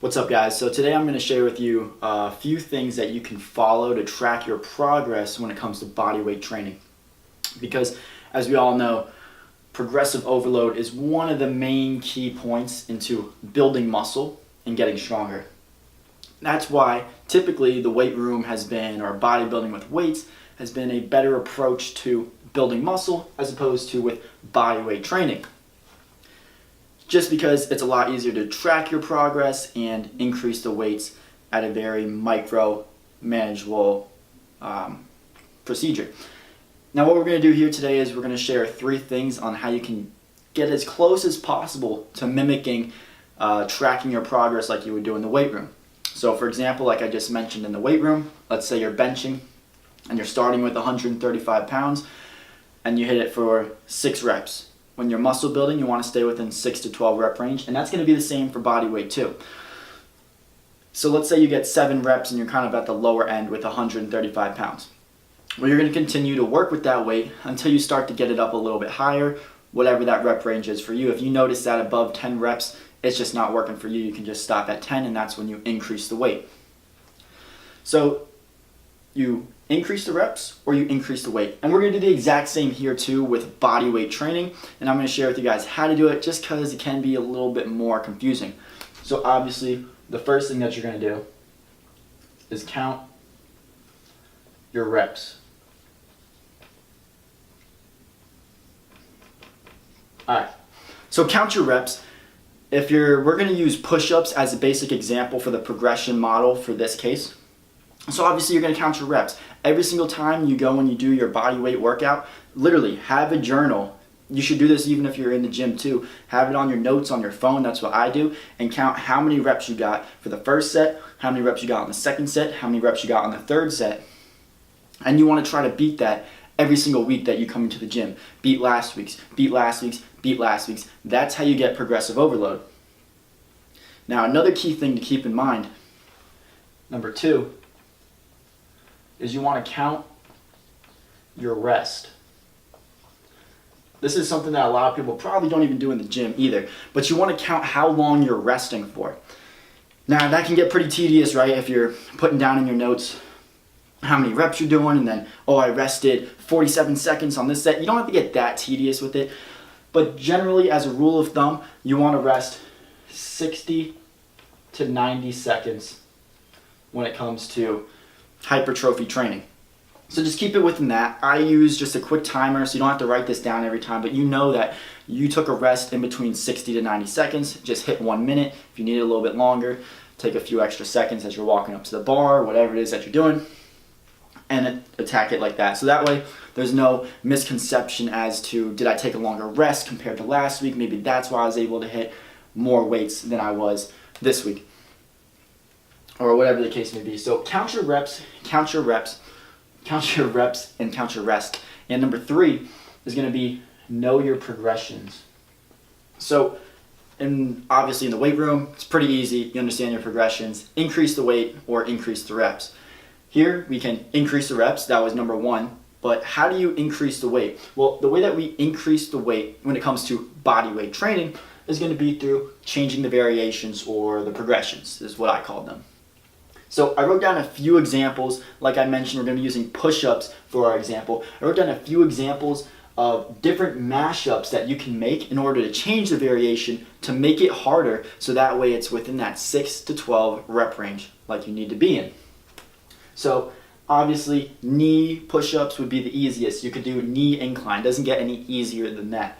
What's up, guys? So today I'm going to share with you a few things that you can follow to track your progress when it comes to body weight training. Because as we all know, progressive overload is one of the main key points into building muscle and getting stronger. That's why typically the weight room has been, or bodybuilding with weights, has been a better approach to building muscle as opposed to with body weight training. Just because it's a lot easier to track your progress and increase the weights at a very micro, manageable procedure. Now what we're going to do here today is we're going to share 3 things on how you can get as close as possible to mimicking tracking your progress like you would do in the weight room. So for example, like I just mentioned in the weight room, let's say you're benching and you're starting with 135 pounds and you hit it for 6 reps. When you're muscle building, you want to stay within 6 to 12 rep range, and that's going to be the same for body weight too. So let's say you get 7 reps and you're kind of at the lower end with 135 pounds. Well, you're going to continue to work with that weight until you start to get it up a little bit higher, whatever that rep range is for you. If you notice that above 10 reps, it's just not working for you, you can just stop at 10, and that's when you increase the weight. So you increase the reps or you increase the weight. And we're going to do the exact same here too with body weight training, and I'm going to share with you guys how to do it just because it can be a little bit more confusing. So obviously the first thing that you're going to do is count your reps. Alright, so count your reps. We're going to use push-ups as a basic example for the progression model for this case. So obviously you're going to count your reps. Every single time you go and you do your body weight workout, literally have a journal. You should do this even if you're in the gym too. Have it on your notes on your phone, that's what I do, and count how many reps you got for the first set, how many reps you got on the second set, how many reps you got on the third set. And you want to try to beat that every single week that you come into the gym. Beat last week's, beat last week's, beat last week's. That's how you get progressive overload. Now another key thing to keep in mind, number 2, is you want to count your rest. This is something that a lot of people probably don't even do in the gym either, but you want to count how long you're resting for. Now that can get pretty tedious, right? If you're putting down in your notes how many reps you're doing and then, oh, I rested 47 seconds on this set. You don't have to get that tedious with it, but generally as a rule of thumb, you want to rest 60 to 90 seconds when it comes to hypertrophy training. So just keep it within that. I use just a quick timer, so you don't have to write this down every time, but you know that you took a rest in between 60 to 90 seconds. Just hit 1 minute. If you need it a little bit longer, take a few extra seconds as you're walking up to the bar, whatever it is that you're doing, and attack it like that. So that way there's no misconception as to, did I take a longer rest compared to last week? Maybe that's why I was able to hit more weights than I was this week, or whatever the case may be. So count your reps, count your reps, count your reps, and count your rest. And number 3 is going to be know your progressions. So obviously in the weight room, it's pretty easy. You understand your progressions. Increase the weight or increase the reps. Here we can increase the reps. That was number 1. But how do you increase the weight? Well, the way that we increase the weight when it comes to body weight training is going to be through changing the variations or the progressions, is what I call them. So I wrote down a few examples. Like I mentioned, we're going to be using push-ups for our example. I wrote down a few examples of different mashups that you can make in order to change the variation to make it harder, so that way it's within that 6 to 12 rep range like you need to be in. So obviously knee push-ups would be the easiest. You could do knee incline. Doesn't get any easier than that.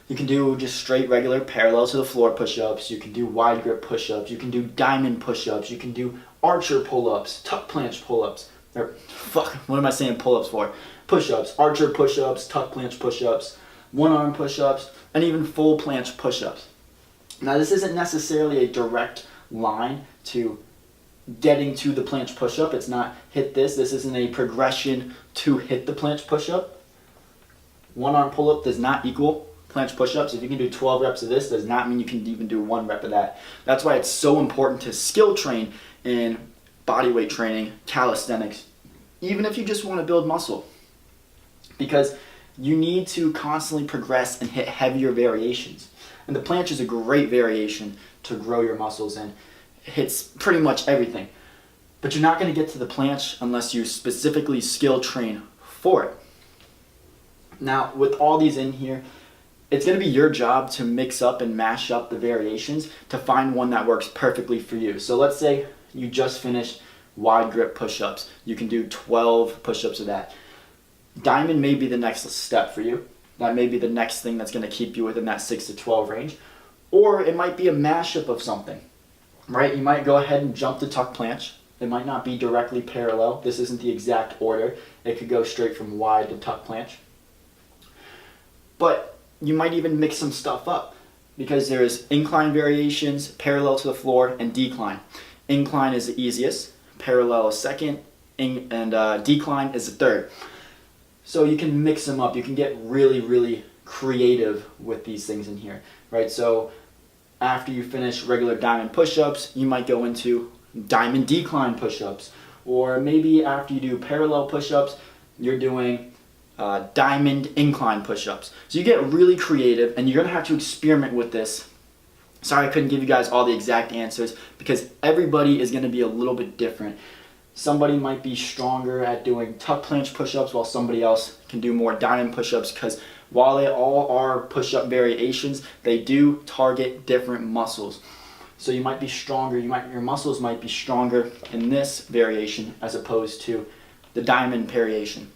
You can do just straight regular parallel to the floor push-ups. You can do wide grip push-ups. You can do diamond push-ups. You can do archer pull-ups, tuck planche pull-ups. What am I saying pull-ups for? Push-ups, archer push-ups, tuck planche push-ups, one-arm push-ups, and even full planche push-ups. Now this isn't necessarily a direct line to getting to the planche push-up. It's not hit this. This isn't a progression to hit the planche push-up. One-arm pull-up does not equal planche push-ups. If you can do 12 reps of this, does not mean you can even do 1 rep of that. That's why it's so important to skill train in body weight training, calisthenics, even if you just want to build muscle. Because you need to constantly progress and hit heavier variations. And the planche is a great variation to grow your muscles in. hits pretty much everything. But you're not going to get to the planche unless you specifically skill train for it. Now, with all these in here, it's going to be your job to mix up and mash up the variations to find one that works perfectly for you. So let's say you just finished wide grip push-ups. You can do 12 push-ups of that. Diamond may be the next step for you. That may be the next thing that's going to keep you within that 6 to 12 range. Or it might be a mashup of something, right? You might go ahead and jump to tuck planche. It might not be directly parallel. This isn't the exact order. It could go straight from wide to tuck planche. But you might even mix some stuff up because there's incline variations, parallel to the floor, and decline. Incline is the easiest, parallel is second, and decline is the third. So you can mix them up. You can get really, really creative with these things in here, right? So after you finish regular diamond push-ups, you might go into diamond decline push-ups. Or maybe after you do parallel push-ups, you're doing diamond incline push-ups. So you get really creative, and you're going to have to experiment with this. Sorry I couldn't give you guys all the exact answers because everybody is going to be a little bit different. Somebody might be stronger at doing tuck planche push-ups while somebody else can do more diamond push-ups, because while they all are push-up variations, they do target different muscles. So you might be stronger, your muscles might be stronger in this variation as opposed to the diamond variation.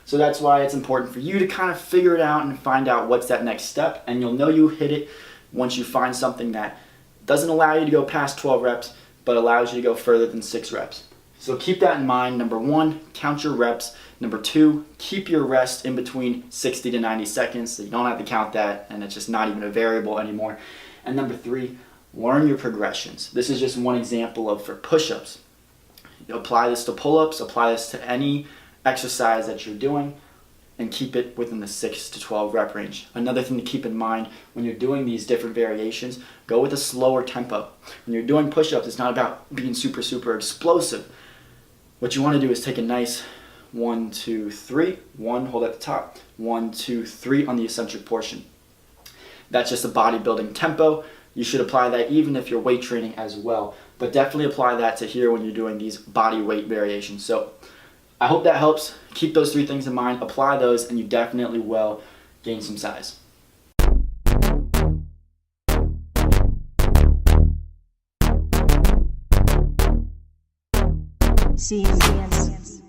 So that's why it's important for you to kind of figure it out and find out what's that next step, and you'll know you hit it once you find something that doesn't allow you to go past 12 reps but allows you to go further than 6 reps. So keep that in mind. Number 1, count your reps. Number 2, keep your rest in between 60 to 90 seconds so you don't have to count that and it's just not even a variable anymore. And number 3, learn your progressions. This is just one example of for push-ups. You apply this to pull-ups, apply this to any exercise that you're doing, and keep it within the 6 to 12 rep range. Another thing to keep in mind when you're doing these different variations, go with a slower tempo. When you're doing push-ups, it's not about being super, super explosive. What you want to do is take a nice 1, 2, 3, 1, hold at the top, 1, 2, 3 on the eccentric portion. That's just a bodybuilding tempo. You should apply that even if you're weight training as well, but definitely apply that to here when you're doing these body weight variations. So I hope that helps. Keep those 3 things in mind, apply those, and you definitely will gain some size. See you again.